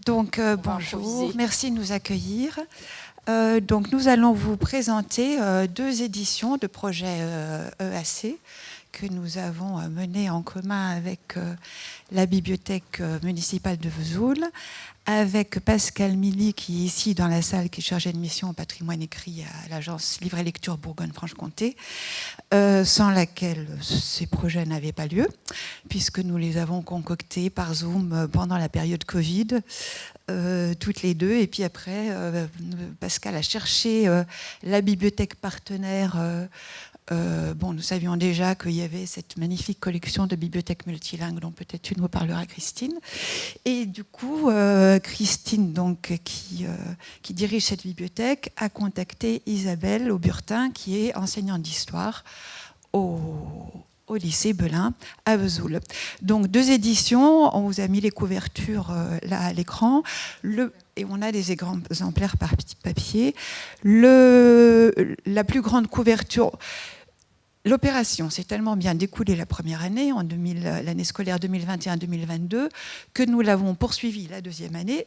Donc, bonjour, merci de nous accueillir. Donc, nous allons vous présenter deux éditions de projet EAC que nous avons menées en commun avec la bibliothèque municipale de Vesoul, avec Pascal Milly, qui est ici dans la salle, qui est chargé de mission en patrimoine écrit à l'agence Livre et Lecture Bourgogne-Franche-Comté, sans laquelle ces projets n'avaient pas lieu, puisque nous les avons concoctés par Zoom pendant la période Covid, toutes les deux. Et puis après, Pascal a cherché la bibliothèque partenaire. Nous savions déjà qu'il y avait cette magnifique collection de bibliothèques multilingues dont peut-être tu nous parleras, Christine. Et du coup, Christine, donc, qui dirige cette bibliothèque, a contacté Isabelle Auburtin, qui est enseignante d'histoire au lycée Belin à Vesoul. Donc, deux éditions, on vous a mis les couvertures là à l'écran. Et on a des exemplaires par petit papier. La plus grande couverture... L'opération s'est tellement bien découlée la première année, l'année scolaire 2021-2022, que nous l'avons poursuivie la deuxième année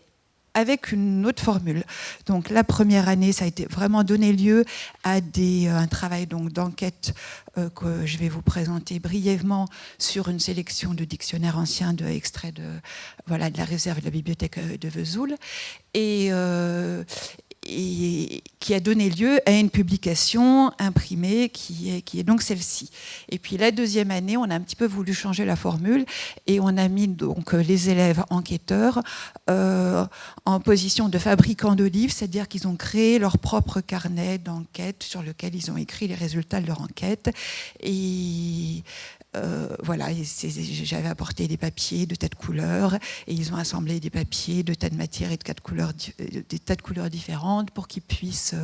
avec une autre formule. Donc la première année, ça a été vraiment donné lieu à un travail d'enquête que je vais vous présenter brièvement sur une sélection de dictionnaires anciens extraits de la réserve de la bibliothèque de Vesoul. Et qui a donné lieu à une publication imprimée qui est donc celle-ci. Et puis la deuxième année, on a un petit peu voulu changer la formule et on a mis donc les élèves enquêteurs en position de fabricants de livres, c'est-à-dire qu'ils ont créé leur propre carnet d'enquête sur lequel ils ont écrit les résultats de leur enquête. Et j'avais apporté des papiers de tas de couleurs et ils ont assemblé des papiers de tas de matières et des tas de couleurs différentes pour qu'ils puissent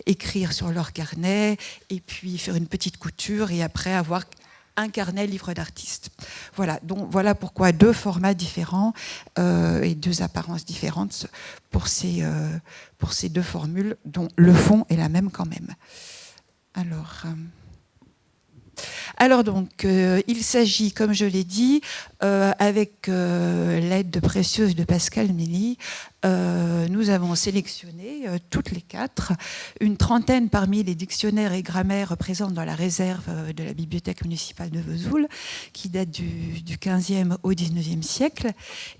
écrire sur leur carnet et puis faire une petite couture et après avoir un carnet livre d'artiste. Voilà pourquoi deux formats différents et deux apparences différentes pour ces deux formules dont le fond est la même quand même. Alors donc, il s'agit, comme je l'ai dit, avec l'aide précieuse de Pascal Milly, nous avons sélectionné toutes les quatre, une trentaine parmi les dictionnaires et grammaires présents dans la réserve de la bibliothèque municipale de Vesoul, qui date du 15e au 19e siècle.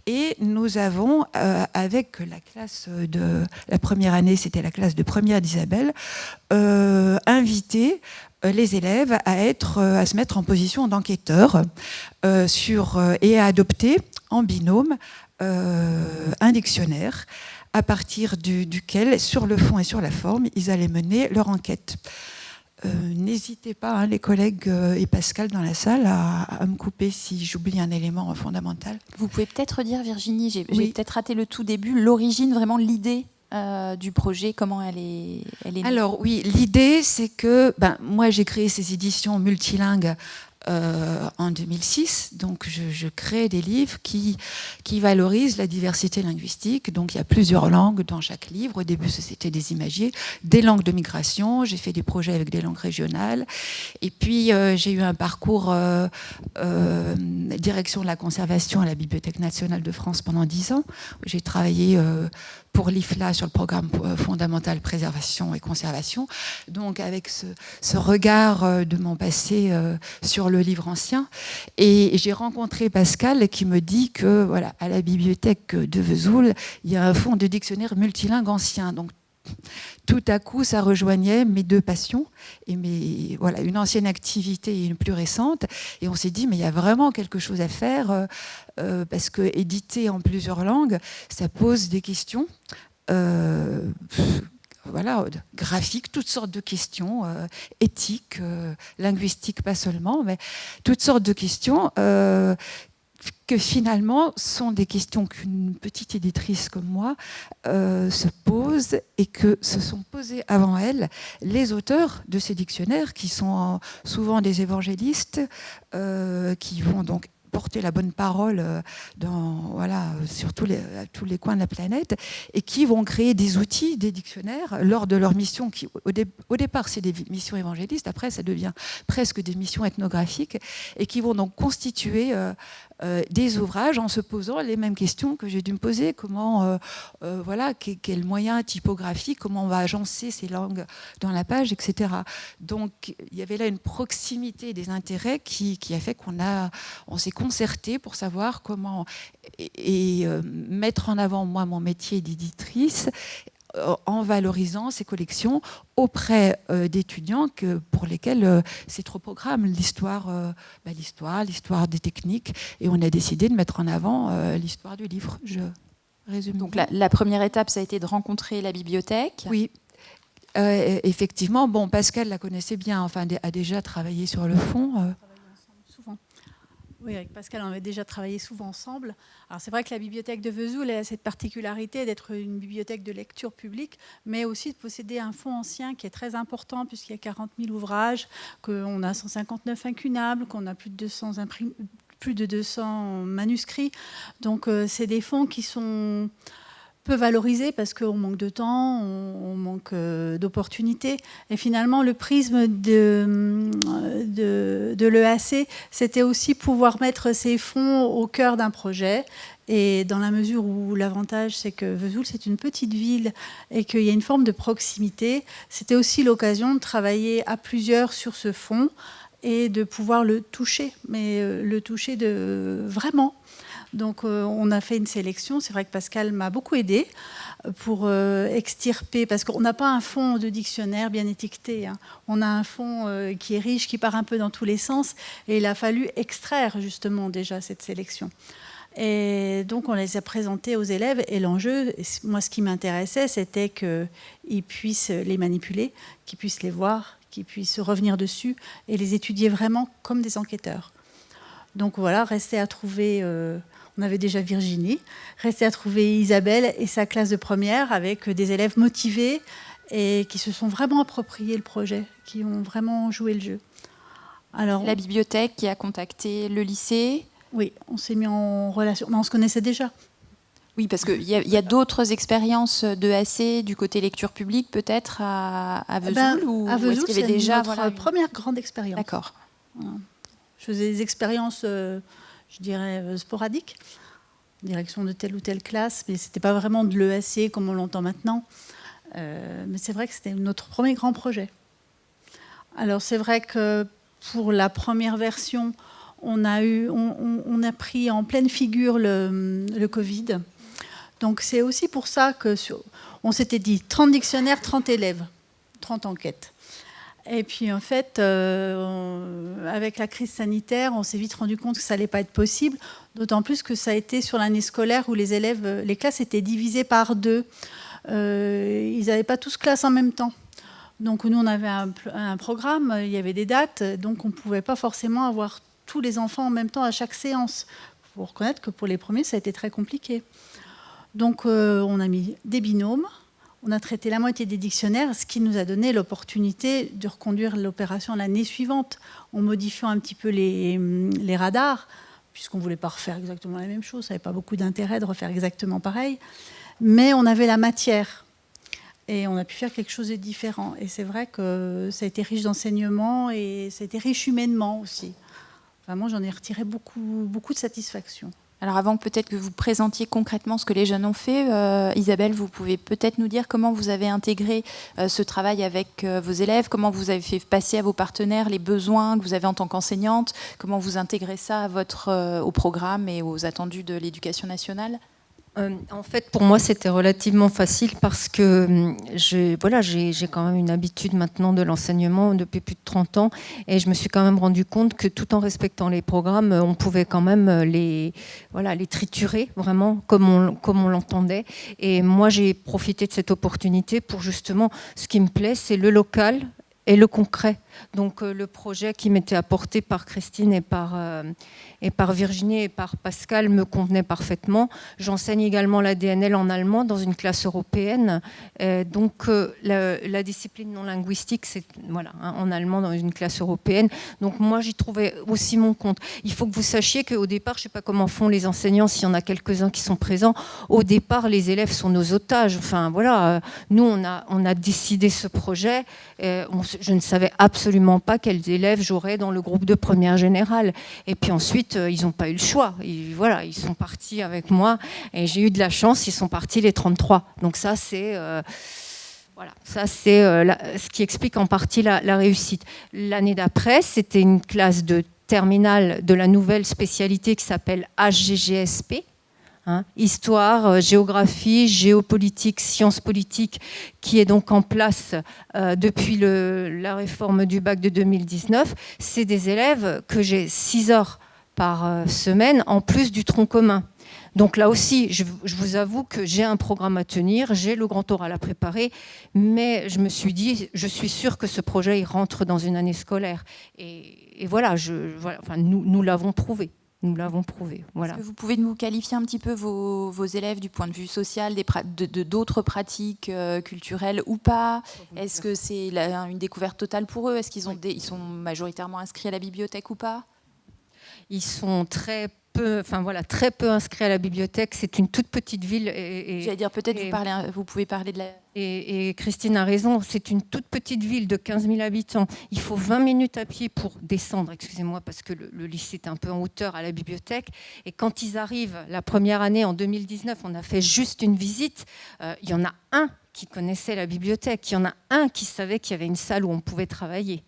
Et nous avons, avec la classe de la première année, c'était la classe de première d'Isabelle, invité les élèves à se mettre en position d'enquêteurs et à adopter en binôme un dictionnaire à partir duquel, sur le fond et sur la forme, ils allaient mener leur enquête. N'hésitez pas, les collègues et Pascal dans la salle, à me couper si j'oublie un élément fondamental. Vous pouvez peut-être dire, Virginie, j'ai peut-être raté le tout début, l'origine, vraiment l'idée du projet, comment elle est née. Alors oui, l'idée c'est que moi j'ai créé ces éditions multilingues en 2006, donc je crée des livres qui valorisent la diversité linguistique. Donc il y a plusieurs langues dans chaque livre. Au début c'était des imagiers, des langues de migration, j'ai fait des projets avec des langues régionales, et puis j'ai eu un parcours direction de la conservation à la Bibliothèque nationale de France pendant 10 ans. J'ai travaillé pour l'IFLA sur le programme fondamental préservation et conservation. Donc avec ce regard de mon passé sur le livre ancien. Et j'ai rencontré Pascal qui me dit que à la bibliothèque de Vesoul, il y a un fonds de dictionnaire multilingue ancien. Donc tout à coup, ça rejoignait mes deux passions et une ancienne activité et une plus récente. Et on s'est dit, mais il y a vraiment quelque chose à faire parce que éditer en plusieurs langues, ça pose des questions. Graphiques, toutes sortes de questions, éthiques, linguistiques, pas seulement, mais toutes sortes de questions que finalement sont des questions qu'une petite éditrice comme moi se pose et que se sont posées avant elle les auteurs de ces dictionnaires qui sont souvent des évangélistes qui vont donc porter la bonne parole sur tous les coins de la planète, et qui vont créer des outils, des dictionnaires, lors de leur mission, qui au départ c'est des missions évangélistes, après ça devient presque des missions ethnographiques, et qui vont donc constituer des ouvrages en se posant les mêmes questions que j'ai dû me poser. Comment, quel moyen typographique, comment on va agencer ces langues dans la page, etc. Donc il y avait là une proximité des intérêts qui a fait qu'on s'est concerté pour savoir comment mettre en avant, moi, mon métier d'éditrice, en valorisant ces collections auprès d'étudiants pour lesquels c'est trop programme, l'histoire des techniques, et on a décidé de mettre en avant l'histoire du livre. Je résume. Donc la première étape, ça a été de rencontrer la bibliothèque. Oui. Effectivement, Pascal la connaissait bien, a déjà travaillé sur le fond. Oui, avec Pascal, on avait déjà travaillé souvent ensemble. Alors c'est vrai que la bibliothèque de Vesoul a cette particularité d'être une bibliothèque de lecture publique, mais aussi de posséder un fonds ancien qui est très important, puisqu'il y a 40 000 ouvrages, qu'on a 159 incunables, qu'on a plus de 200 manuscrits. Donc c'est des fonds qui sont peu valorisés parce qu'on manque de temps, on manque d'opportunités. Et finalement, le prisme de l'EAC, c'était aussi pouvoir mettre ces fonds au cœur d'un projet. Et dans la mesure où l'avantage, c'est que Vesoul, c'est une petite ville et qu'il y a une forme de proximité, c'était aussi l'occasion de travailler à plusieurs sur ce fonds et de pouvoir le toucher, mais le toucher vraiment. Donc on a fait une sélection. C'est vrai que Pascal m'a beaucoup aidée pour extirper, parce qu'on n'a pas un fond de dictionnaire bien étiqueté, hein. On a un fond qui est riche, qui part un peu dans tous les sens, et il a fallu extraire justement déjà cette sélection. Et donc on les a présentés aux élèves, et l'enjeu, moi ce qui m'intéressait, c'était qu'ils puissent les manipuler, qu'ils puissent les voir, qu'ils puissent revenir dessus et les étudier vraiment comme des enquêteurs. Donc voilà, restait à trouver... on avait déjà Virginie, restait à trouver Isabelle et sa classe de première avec des élèves motivés et qui se sont vraiment appropriés le projet, qui ont vraiment joué le jeu. Alors, la bibliothèque qui a contacté le lycée. Oui, on s'est mis en relation, mais on se connaissait déjà. Oui, parce qu'il y a d'autres expériences d'EAC du côté lecture publique peut-être à Vesoul, à Vesoul, c'est déjà notre première grande expérience. D'accord. Voilà. Je faisais des expériences... je dirais, sporadique, en direction de telle ou telle classe, mais ce n'était pas vraiment de l'EAC comme on l'entend maintenant. Mais c'est vrai que c'était notre premier grand projet. Alors c'est vrai que pour la première version, on a pris en pleine figure le Covid. Donc c'est aussi pour ça qu'on s'était dit 30 dictionnaires, 30 élèves, 30 enquêtes. Et puis en fait, avec la crise sanitaire, on s'est vite rendu compte que ça n'allait pas être possible, d'autant plus que ça a été sur l'année scolaire où les classes étaient divisées par 2. Ils n'avaient pas tous classe en même temps. Donc nous, on avait un programme, il y avait des dates, donc on ne pouvait pas forcément avoir tous les enfants en même temps à chaque séance. Il faut reconnaître que pour les premiers, ça a été très compliqué. Donc on a mis des binômes. On a traité la moitié des dictionnaires, ce qui nous a donné l'opportunité de reconduire l'opération l'année suivante, en modifiant un petit peu les radars, puisqu'on ne voulait pas refaire exactement la même chose. Ça n'avait pas beaucoup d'intérêt de refaire exactement pareil. Mais on avait la matière. Et on a pu faire quelque chose de différent. Et c'est vrai que ça a été riche d'enseignement et ça a été riche humainement aussi. Vraiment, j'en ai retiré beaucoup, beaucoup de satisfaction. Alors avant peut-être que vous présentiez concrètement ce que les jeunes ont fait, Isabelle, vous pouvez peut-être nous dire comment vous avez intégré ce travail avec vos élèves, comment vous avez fait passer à vos partenaires les besoins que vous avez en tant qu'enseignante, comment vous intégrez ça au programme et aux attendus de l'éducation nationale ? En fait, pour moi, c'était relativement facile parce que j'ai quand même une habitude maintenant de l'enseignement depuis plus de 30 ans et je me suis quand même rendu compte que tout en respectant les programmes, on pouvait quand même les triturer vraiment comme on l'entendait. Et moi, j'ai profité de cette opportunité pour justement, ce qui me plaît, c'est le local et le concret. Donc le projet qui m'était apporté par Christine et par Virginie et par Pascal me convenait parfaitement. J'enseigne également la DNL en allemand dans une classe européenne. Donc la discipline non linguistique, c'est voilà, en allemand dans une classe européenne. Donc moi, j'y trouvais aussi mon compte. Il faut que vous sachiez qu'au départ, je ne sais pas comment font les enseignants, s'il y en a quelques-uns qui sont présents, au départ, les élèves sont nos otages. Enfin voilà, nous, on a décidé ce projet. Je ne savais absolument pas quels élèves j'aurais dans le groupe de première générale. Et puis ensuite, ils n'ont pas eu le choix. Voilà, ils sont partis avec moi et j'ai eu de la chance, ils sont partis les 33. Donc ça, c'est voilà, ça c'est ce qui explique en partie la réussite. L'année d'après, c'était une classe de terminale de la nouvelle spécialité qui s'appelle HGGSP. Histoire, géographie, géopolitique, sciences politiques, qui est donc en place depuis la réforme du bac de 2019. C'est des élèves que j'ai 6 heures par semaine, en plus du tronc commun. Donc là aussi, je vous avoue que j'ai un programme à tenir, j'ai le grand oral à préparer, mais je me suis dit, je suis sûre que ce projet il rentre dans une année scolaire. Et voilà, enfin, nous l'avons prouvé. Nous l'avons prouvé. Voilà. Est-ce que vous pouvez nous qualifier un petit peu vos élèves du point de vue social, d'autres pratiques culturelles ou pas? Est-ce que c'est une découverte totale pour eux? Est-ce qu'ils ils sont majoritairement inscrits à la bibliothèque ou pas? Ils sont très peu inscrits à la bibliothèque. C'est une toute petite ville. J'allais dire, peut-être vous pouvez parler de la... Et Christine a raison, c'est une toute petite ville de 15 000 habitants. Il faut 20 minutes à pied pour descendre, excusez-moi, parce que le lycée est un peu en hauteur à la bibliothèque. Et quand ils arrivent, la première année, en 2019, on a fait juste une visite. Il y en a un qui connaissait la bibliothèque, il y en a un qui savait qu'il y avait une salle où on pouvait travailler.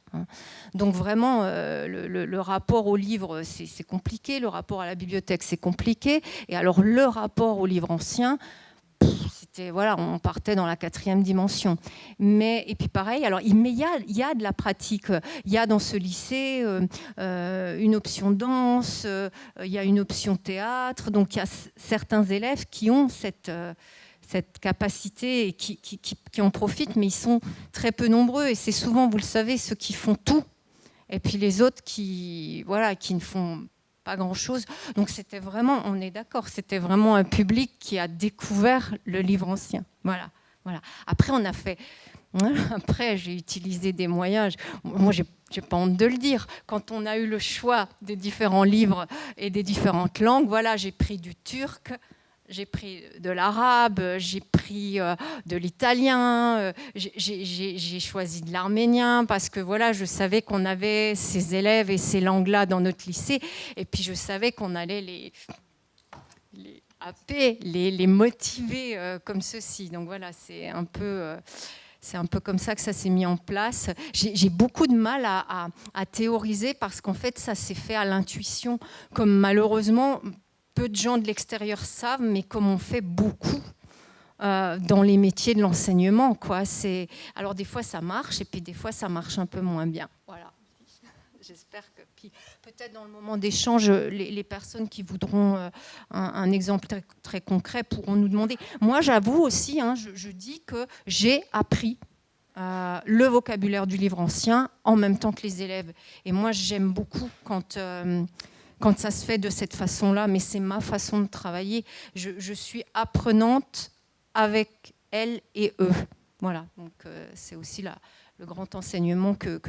Donc vraiment, le rapport au livre, c'est compliqué. Le rapport à la bibliothèque, c'est compliqué. Et alors, le rapport au livre ancien... Voilà, on partait dans la 4e dimension. Et puis pareil, mais il y a de la pratique. Il y a dans ce lycée une option danse, il y a une option théâtre. Donc il y a certains élèves qui ont cette capacité et qui en profitent, mais ils sont très peu nombreux. Et c'est souvent, vous le savez, ceux qui font tout. Et puis les autres qui ne font pas grand-chose. Donc c'était vraiment, on est d'accord, c'était vraiment un public qui a découvert le livre ancien. Voilà. Après, j'ai utilisé des moyens. Moi, j'ai pas honte de le dire. Quand on a eu le choix des différents livres et des différentes langues, voilà, j'ai pris du turc, j'ai pris de l'arabe, j'ai pris de l'italien, j'ai choisi de l'arménien parce que voilà, je savais qu'on avait ces élèves et ces langues-là dans notre lycée. Et puis je savais qu'on allait les happer, les motiver comme ceci. Donc voilà, c'est un peu comme ça que ça s'est mis en place. J'ai beaucoup de mal à théoriser parce qu'en fait, ça s'est fait à l'intuition, comme malheureusement... peu de gens de l'extérieur savent, mais comme on fait beaucoup dans les métiers de l'enseignement, quoi. Alors des fois ça marche, et puis des fois ça marche un peu moins bien. Voilà. J'espère que puis, peut-être dans le moment d'échange, les personnes qui voudront un exemple très, très concret pourront nous demander. Moi, j'avoue aussi, je dis que j'ai appris le vocabulaire du livre ancien en même temps que les élèves. Et moi, j'aime beaucoup quand ça se fait de cette façon-là, mais c'est ma façon de travailler. Je suis apprenante avec elles et eux. Voilà, donc c'est aussi le grand enseignement que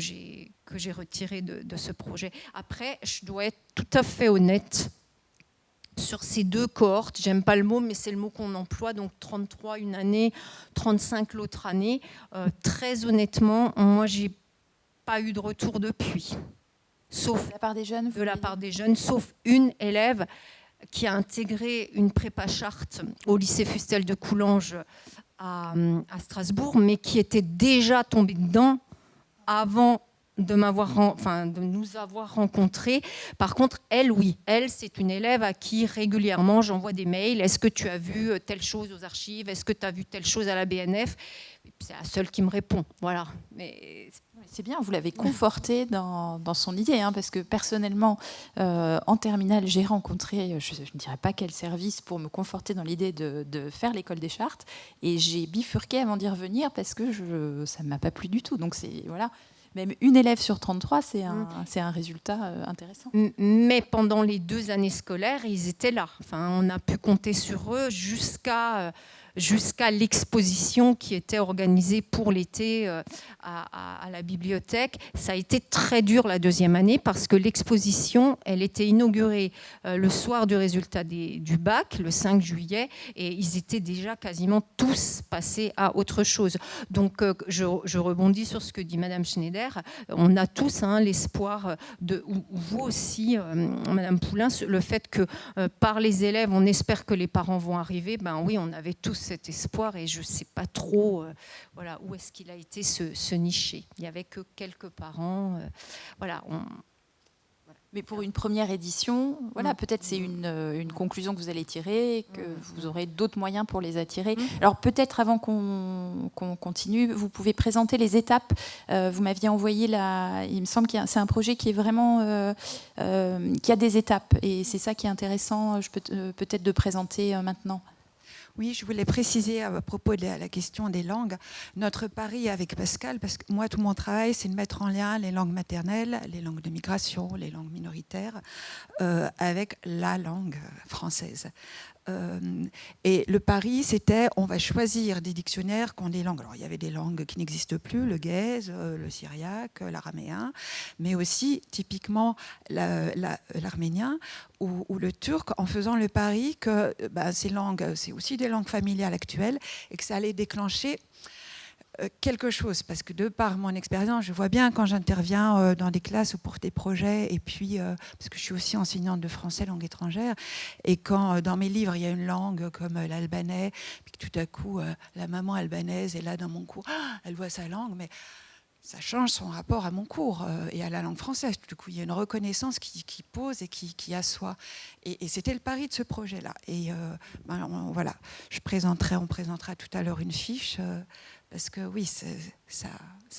j'ai retiré de ce projet. Après, je dois être tout à fait honnête sur ces 2 cohortes. J'aime pas le mot, mais c'est le mot qu'on emploie. Donc 33 une année, 35 l'autre année. Très honnêtement, moi, j'ai pas eu de retour depuis. Sauf de la part des jeunes, sauf une élève qui a intégré une prépa charte au lycée Fustel de Coulanges à Strasbourg, mais qui était déjà tombée dedans avant de nous avoir rencontrés. Par contre, elle, oui. Elle, c'est une élève à qui régulièrement j'envoie des mails. Est-ce que tu as vu telle chose aux archives? Est-ce que tu as vu telle chose à la BNF? Et puis, c'est la seule qui me répond. Voilà. Mais c'est bien, vous l'avez conforté dans son idée, parce que personnellement, en terminale, j'ai rencontré, je ne dirais pas quel service, pour me conforter dans l'idée de faire l'école des chartes, et j'ai bifurqué avant d'y revenir parce que ça ne m'a pas plu du tout. Donc voilà. Même une élève sur 33, c'est un résultat intéressant. Mais pendant les 2 années scolaires, ils étaient là. Enfin, on a pu compter sur eux jusqu'à l'exposition qui était organisée pour l'été à la bibliothèque. Ça a été très dur la 2e année parce que l'exposition, elle était inaugurée le soir du résultat du bac, le 5 juillet, et ils étaient déjà quasiment tous passés à autre chose. Donc, je rebondis sur ce que dit Madame Schneider. On a tous l'espoir, vous aussi, Madame Poulain, le fait que par les élèves, on espère que les parents vont arriver. Ben oui, on avait tous cet espoir et je ne sais pas trop où est-ce qu'il a été se nicher. Il n'y avait que quelques parents. Mais pour une première édition, peut-être c'est une conclusion que vous allez tirer, que vous aurez d'autres moyens pour les attirer. Alors peut-être avant qu'on continue, vous pouvez présenter les étapes. Vous m'aviez envoyé il me semble que c'est un projet qui est vraiment qui a des étapes, et c'est ça qui est intéressant, peut-être de présenter maintenant. Oui, je voulais préciser à propos de la question des langues, notre pari avec Pascal, parce que moi, tout mon travail, c'est de mettre en lien les langues maternelles, les langues de migration, les langues minoritaires, avec la langue française. Et le pari, c'était, on va choisir des dictionnaires qui ont des langues. Alors, il y avait des langues qui n'existent plus, le gaèze, le syriaque, l'araméen, mais aussi, typiquement, l'arménien ou le turc, en faisant le pari que ces langues, c'est aussi des langues familiales actuelles, et que ça allait déclencher quelque chose, parce que de par mon expérience, je vois bien quand j'interviens dans des classes ou pour des projets, et puis parce que je suis aussi enseignante de français langue étrangère, et quand dans mes livres il y a une langue comme l'albanais, puis que tout à coup la maman albanaise est là dans mon cours, elle voit sa langue, mais ça change son rapport à mon cours et à la langue française. Du coup, il y a une reconnaissance qui pose et qui assoit. Et c'était le pari de ce projet-là. Et voilà, on présentera tout à l'heure une fiche. Parce que oui, ça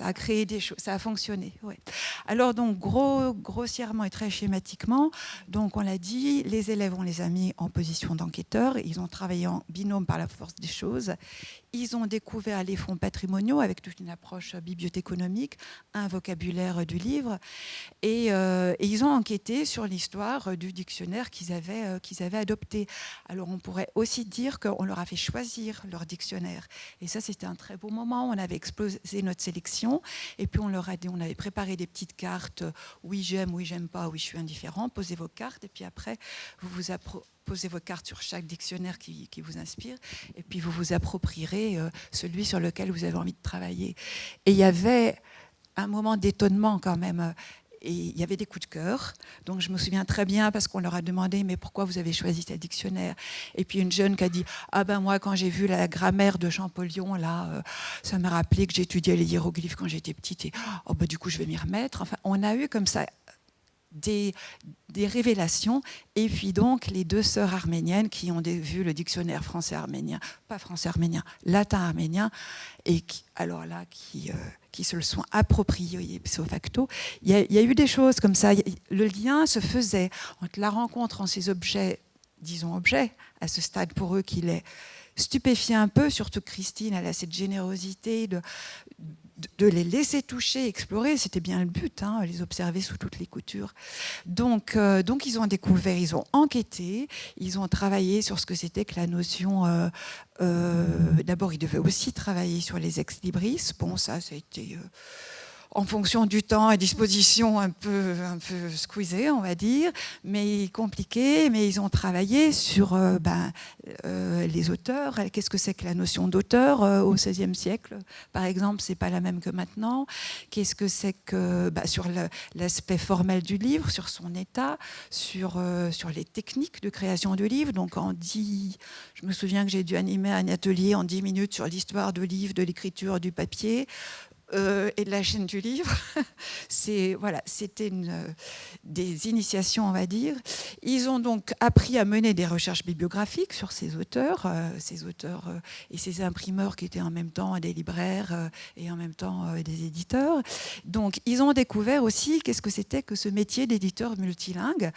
a créé des choses, ça a fonctionné. Ouais. Alors donc grossièrement et très schématiquement, donc on l'a dit, les élèves, on les a mis en position d'enquêteurs. Ils ont travaillé en binôme par la force des choses. Ils ont découvert les fonds patrimoniaux avec toute une approche bibliothéconomique, un vocabulaire du livre, et ils ont enquêté sur l'histoire du dictionnaire qu'ils avaient adopté. Alors on pourrait aussi dire qu'on leur a fait choisir leur dictionnaire. Et ça, c'était un très beau moment. On avait explosé notre sélection, et puis on leur a dit, on avait préparé des petites cartes. Oui, j'aime pas, oui, je suis indifférent. Posez vos cartes, et puis après, vous posez vos cartes sur chaque dictionnaire qui vous inspire, et puis vous vous approprierez celui sur lequel vous avez envie de travailler. Et il y avait un moment d'étonnement quand même. Et il y avait des coups de cœur. Donc je me souviens très bien parce qu'on leur a demandé mais pourquoi vous avez choisi tel dictionnaire. Et puis une jeune qui a dit moi quand j'ai vu la grammaire de Champollion là, ça m'a rappelé que j'étudiais les hiéroglyphes quand j'étais petite et du coup je vais m'y remettre. Enfin on a eu comme ça des révélations, et puis donc les 2 sœurs arméniennes qui ont vu le dictionnaire français-arménien, pas français-arménien, latin-arménien, et qui se le sont appropriés ipso facto. Il y a eu des choses comme ça. Le lien se faisait entre la rencontre en ces objets, à ce stade pour eux qui les stupéfiait un peu, surtout Christine, elle a cette générosité de les laisser toucher, explorer, c'était bien le but, les observer sous toutes les coutures. Donc ils ont découvert, ils ont enquêté, ils ont travaillé sur ce que c'était que la notion. D'abord, ils devaient aussi travailler sur les ex-libris. Bon, ça a été en fonction du temps et disposition un peu squeezé, on va dire, mais compliqué. Mais ils ont travaillé sur les auteurs. Qu'est-ce que c'est que la notion d'auteur au XVIe siècle, par exemple, c'est pas la même que maintenant. Qu'est-ce que c'est que sur l'aspect formel du livre, sur son état, sur les techniques de création du livre. Donc je me souviens que j'ai dû animer un atelier en 10 minutes sur l'histoire du livre, de l'écriture, du papier. Et de la chaîne du livre. C'était des initiations, on va dire. Ils ont donc appris à mener des recherches bibliographiques sur ces auteurs et ces imprimeurs qui étaient en même temps des libraires et en même temps des éditeurs. Donc, ils ont découvert aussi qu'est-ce que c'était que ce métier d'éditeur multilingue.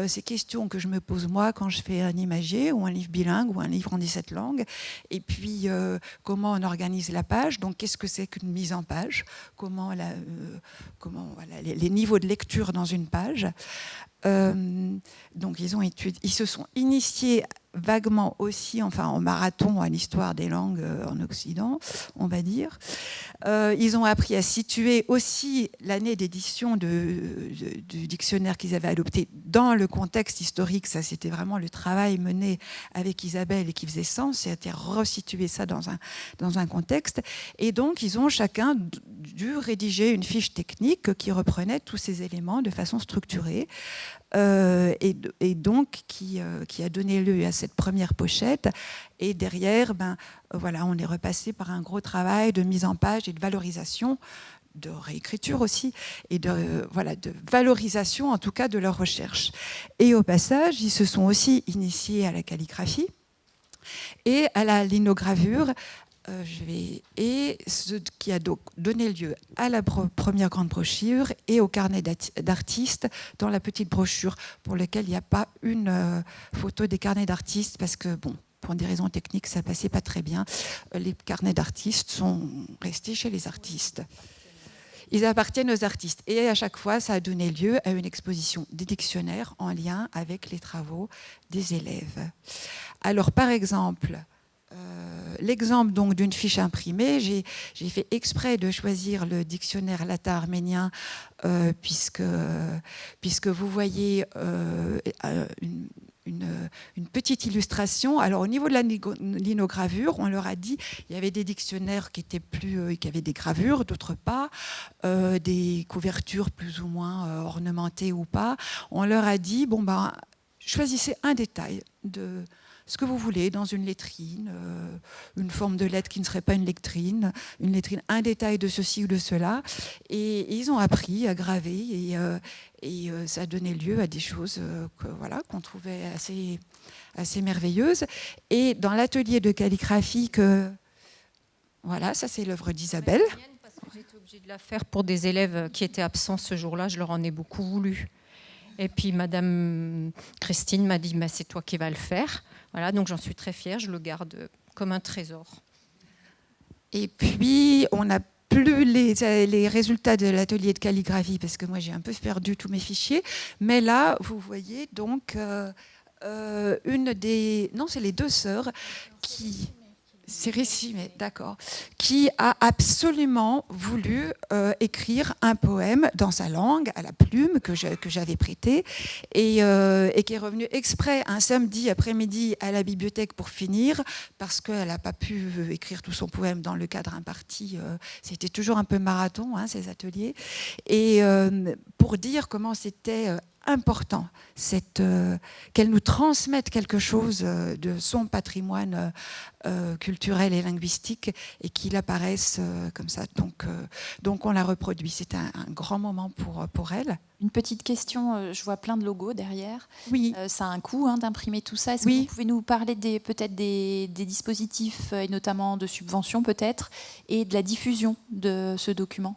Ces questions que je me pose moi quand je fais un imagier ou un livre bilingue ou un livre en 17 langues. Et puis, comment on organise la page. Donc, qu'est-ce que c'est qu'une mise en page page, comment les niveaux de lecture dans une page. Donc ils se sont initiés vaguement aussi, enfin en marathon à l'histoire des langues en Occident, on va dire. Ils ont appris à situer aussi l'année d'édition du dictionnaire qu'ils avaient adopté dans le contexte historique. Ça, c'était vraiment le travail mené avec Isabelle et qui faisait sens, c'était resituer ça dans un contexte. Et donc, ils ont chacun dû rédiger une fiche technique qui reprenait tous ces éléments de façon structurée. Et donc qui a donné lieu à cette première pochette. Et derrière, voilà, on est repassé par un gros travail de mise en page et de valorisation, de réécriture aussi, et de valorisation en tout cas de leur recherche. Et au passage, ils se sont aussi initiés à la calligraphie et à la linogravure. Et ce qui a donc donné lieu à la première grande brochure et au carnet d'artistes dans la petite brochure, pour lequel il n'y a pas une photo des carnets d'artistes, parce que, bon, pour des raisons techniques, ça ne passait pas très bien. Les carnets d'artistes sont restés chez les artistes. Ils appartiennent aux artistes. Et à chaque fois, ça a donné lieu à une exposition des dictionnaires en lien avec les travaux des élèves. Alors, par exemple... l'exemple donc d'une fiche imprimée, j'ai fait exprès de choisir le dictionnaire latin arménien puisque vous voyez une petite illustration. Alors au niveau de la linogravure, on leur a dit il y avait des dictionnaires qui avaient des gravures, d'autres pas, des couvertures plus ou moins ornementées ou pas. On leur a dit choisissez un détail de ce que vous voulez dans une lettrine, une forme de lettre qui ne serait pas une lettrine, un détail de ceci ou de cela. Et ils ont appris à graver et ça a donné lieu à des choses qu'on trouvait assez merveilleuses. Et dans l'atelier de calligraphie, ça c'est l'œuvre d'Isabelle. J'étais obligée de la faire pour des élèves qui étaient absents ce jour-là, je leur en ai beaucoup voulu. Et puis Madame Christine m'a dit c'est toi qui vas le faire. Voilà, donc j'en suis très fière, je le garde comme un trésor. Et puis on n'a plus les résultats de l'atelier de calligraphie, parce que moi j'ai un peu perdu tous mes fichiers. Mais là, vous voyez donc c'est les deux sœurs qui... C'est Récit, mais d'accord. Qui a absolument voulu écrire un poème dans sa langue, à la plume que j'avais prêtée, et qui est revenue exprès un samedi après-midi à la bibliothèque pour finir, parce qu'elle n'a pas pu écrire tout son poème dans le cadre imparti. C'était toujours un peu marathon, ces ateliers. Et pour dire comment c'était... important, qu'elle nous transmette quelque chose de son patrimoine culturel et linguistique et qu'il apparaisse comme ça. Donc on l'a reproduit. C'était un grand moment pour elle. Une petite question, je vois plein de logos derrière. Oui. Ça a un coût d'imprimer tout ça. Est-ce que vous pouvez nous parler peut-être des dispositifs, et notamment de subventions peut-être, et de la diffusion de ce document ?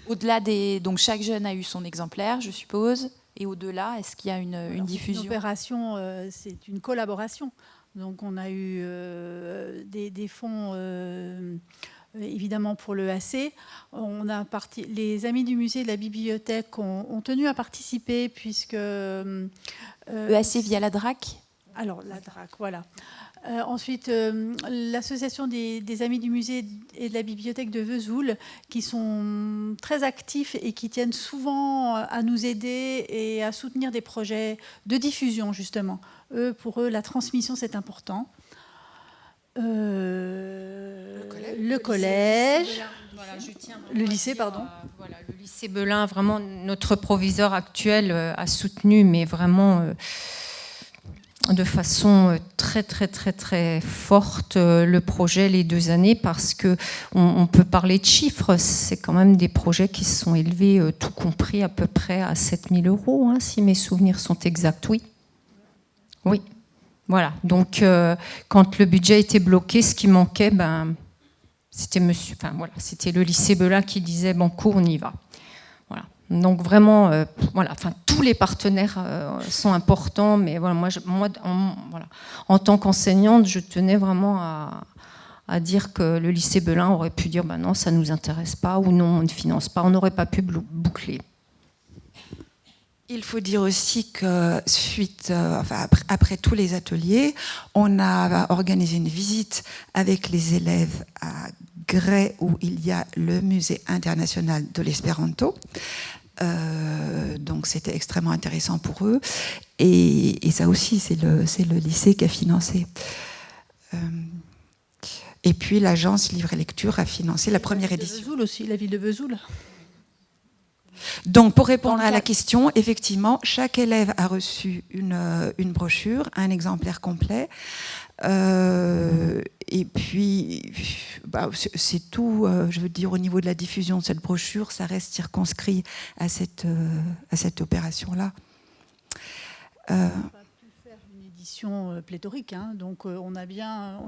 Au-delà donc chaque jeune a eu son exemplaire, je suppose, et au-delà, est-ce qu'il y a une diffusion ? L'opération, c'est une collaboration. Donc on a eu des fonds, évidemment pour l'EAC. Les amis du musée de la bibliothèque ont tenu à participer, puisque... EAC via la DRAC ? Alors, la DRAC, voilà. Ensuite, l'association des Amis du musée et de la bibliothèque de Vesoul, qui sont très actifs et qui tiennent souvent à nous aider et à soutenir des projets de diffusion, justement. Pour eux, la transmission, c'est important. Le collège, le lycée, pardon. Le lycée Belin, vraiment, notre proviseur actuel a soutenu, mais vraiment... de façon très très très très forte le projet les 2 années, parce que on peut parler de chiffres, c'est quand même des projets qui se sont élevés tout compris à peu près à 7 000 €, si mes souvenirs sont exacts. Oui, voilà. Donc quand le budget était bloqué, ce qui manquait, c'était le lycée Belin qui disait banco, on y va. Voilà. Donc vraiment, tous les partenaires sont importants, mais voilà, moi, en tant qu'enseignante, je tenais vraiment à à dire que le lycée Belin aurait pu dire non, ça ne nous intéresse pas, ou non, on ne finance pas, on n'aurait pas pu boucler. Il faut dire aussi que après tous les ateliers, on a organisé une visite avec les élèves à Gray, où il y a le musée international de l'espéranto. Donc c'était extrêmement intéressant pour eux. Et ça aussi, c'est le lycée qui a financé. Et puis l'agence Livre et Lecture a financé la première édition. Vesoul aussi, la ville de Vesoul. Donc, pour répondre à la question, effectivement, chaque élève a reçu une brochure, un exemplaire complet. Et puis, c'est tout, je veux dire, au niveau de la diffusion de cette brochure, ça reste circonscrit à cette opération-là. Une édition pléthorique, hein. Donc on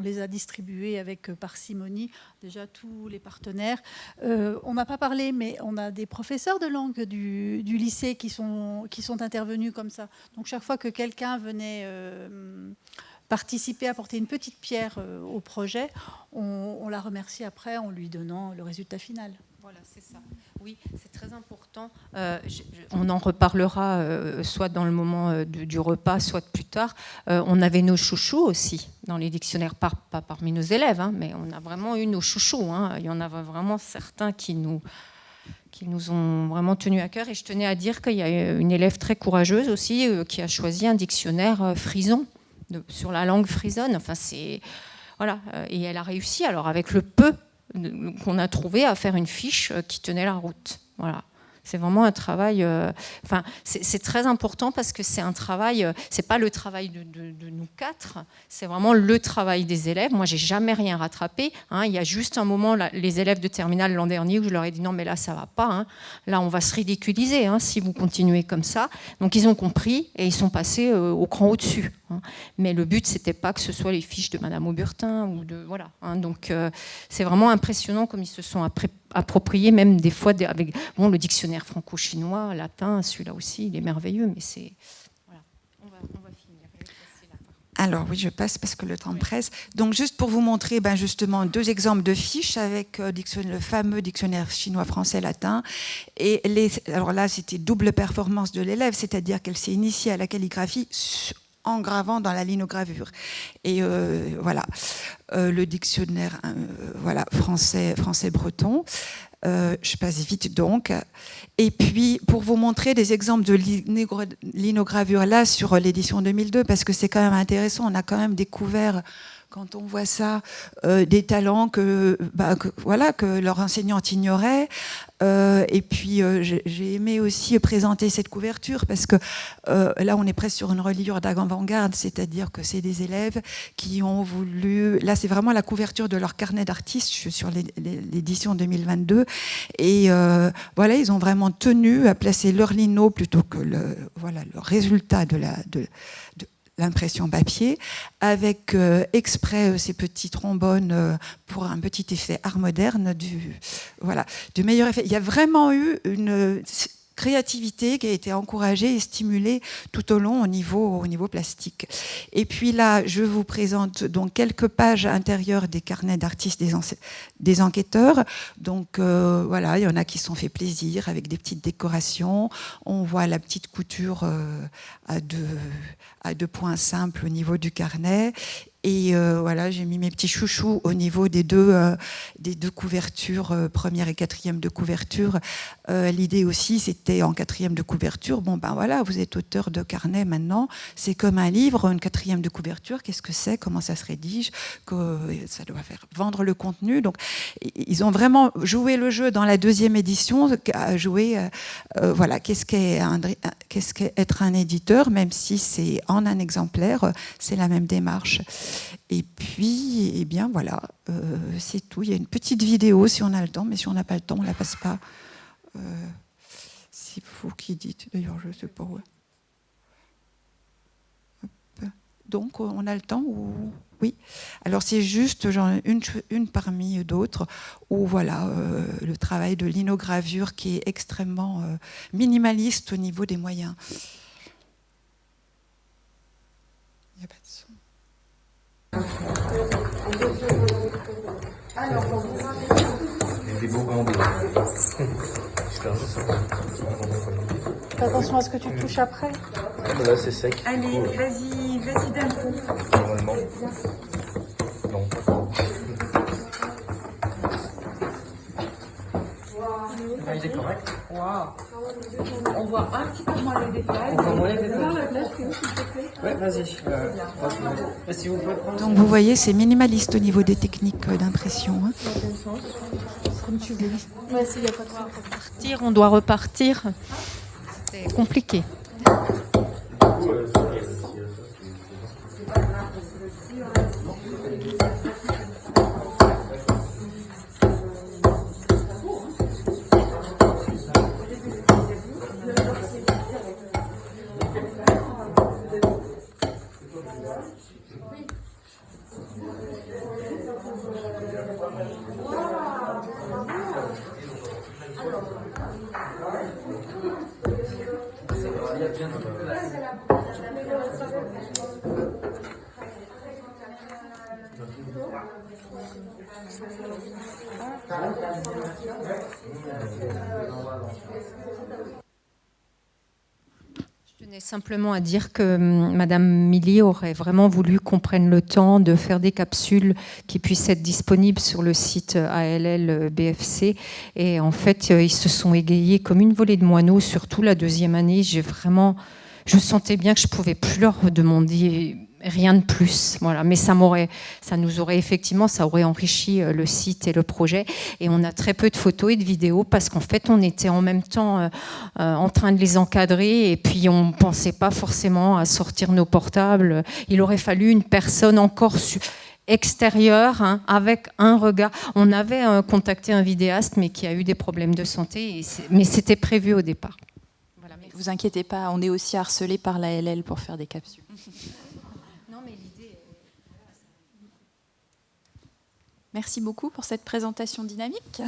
les a distribués avec parcimonie, déjà tous les partenaires. On n'a pas parlé, mais on a des professeurs de langue du lycée qui sont intervenus comme ça. Donc chaque fois que quelqu'un venait participer, apporter une petite pierre au projet, on la remercie après en lui donnant le résultat final. Voilà, c'est ça. Oui, c'est très important. On en reparlera soit dans le moment du repas, soit plus tard. On avait nos chouchous aussi dans les dictionnaires, pas parmi nos élèves, hein, mais on a vraiment eu nos chouchous. Hein. Il y en avait vraiment certains qui nous ont vraiment tenus à cœur. Et je tenais à dire qu'il y a une élève très courageuse aussi qui a choisi un dictionnaire frison, sur la langue frisonne. Enfin, voilà. Et elle a réussi, alors avec le peu qu'on a trouvé, à faire une fiche qui tenait la route. Voilà. C'est vraiment un travail. C'est très important parce que c'est un travail. C'est pas le travail de nous quatre. C'est vraiment le travail des élèves. Moi, j'ai jamais rien rattrapé. Hein. Il y a juste un moment, là, les élèves de terminale l'an dernier, où je leur ai dit non, mais là, ça va pas. Hein. Là, on va se ridiculiser si vous continuez comme ça. Donc, ils ont compris et ils sont passés au cran au-dessus. Hein. Mais le but, c'était pas que ce soit les fiches de Madame Auburtin ou de voilà. Hein. Donc, c'est vraiment impressionnant comme ils se sont approprié, même des fois avec le dictionnaire franco-chinois, latin, celui-là aussi, il est merveilleux, mais c'est... Voilà, on va finir. Alors oui, je passe parce que le temps presse. Donc juste pour vous montrer justement 2 exemples de fiches avec le fameux dictionnaire chinois-français-latin. Et alors là, c'était double performance de l'élève, c'est-à-dire qu'elle s'est initiée à la calligraphie en gravant dans la linogravure. Et voilà, le dictionnaire français-breton. Je passe vite donc. Et puis, pour vous montrer des exemples de linogravure là sur l'édition 2002, parce que c'est quand même intéressant, on a quand même découvert, quand on voit ça, des talents que leur enseignante ignorait. Et puis, j'ai aimé aussi présenter cette couverture parce que là, on est presque sur une reliure d'avant-garde, c'est-à-dire que c'est des élèves qui ont voulu... Là, c'est vraiment la couverture de leur carnet d'artistes sur l'édition 2022. Et voilà, ils ont vraiment tenu à placer leur lino plutôt que le résultat de l'impression papier, avec exprès ces petits trombones pour un petit effet art moderne, du meilleur effet. Il y a vraiment eu une créativité qui a été encouragée et stimulée tout au long au niveau plastique. Et puis là, je vous présente donc quelques pages intérieures des carnets d'artistes des enquêteurs. Donc voilà, il y en a qui se sont fait plaisir avec des petites décorations. On voit la petite couture à deux points simples au niveau du carnet. Et voilà, j'ai mis mes petits chouchous au niveau des deux couvertures, première et quatrième de couverture. L'idée aussi, c'était en quatrième de couverture, voilà, vous êtes auteur de carnet maintenant, c'est comme un livre, une quatrième de couverture, qu'est-ce que c'est, comment ça se rédige, que ça doit faire vendre le contenu. Donc, ils ont vraiment joué le jeu dans la deuxième édition, à jouer, voilà, qu'est-ce qu'est être un éditeur, même si c'est en un exemplaire, c'est la même démarche. Et puis, eh bien voilà, c'est tout. Il y a une petite vidéo si on a le temps, mais si on n'a pas le temps, on ne la passe pas. C'est vous qui dites, d'ailleurs, je ne sais pas où. Hop. Donc, on a le temps ou... Oui. Alors, c'est juste genre, une parmi d'autres où voilà, le travail de linogravure qui est extrêmement minimaliste au niveau des moyens. Il n'y a pas de son. des beaux bandeaux. Fais attention à ce que tu touches après. Là, c'est sec. Allez, vas-y d'un coup. Normalement. Non. Il est correct. On voit un petit peu moins les détails. On voit moins les détails. Ouais, vas-y. Si vous pouvez prendre. Donc vous voyez, c'est minimaliste au niveau des techniques d'impression. Hein. Comme tu veux. Ouais, s'il n'y a pas de Partir, on doit repartir. C'est compliqué. Je tenais simplement à dire que Madame Milly aurait vraiment voulu qu'on prenne le temps de faire des capsules qui puissent être disponibles sur le site ALL BFC. Et en fait, ils se sont égayés comme une volée de moineaux, surtout la deuxième année. Je sentais bien que je ne pouvais plus leur demander rien de plus, voilà. Mais ça aurait enrichi le site et le projet. Et on a très peu de photos et de vidéos parce qu'en fait, on était en même temps en train de les encadrer et puis on ne pensait pas forcément à sortir nos portables. Il aurait fallu une personne encore extérieure, hein, avec un regard. On avait contacté un vidéaste, mais qui a eu des problèmes de santé, mais c'était prévu au départ. Voilà, mais vous inquiétez pas, on est aussi harcelé par la LL pour faire des capsules. Merci beaucoup pour cette présentation dynamique.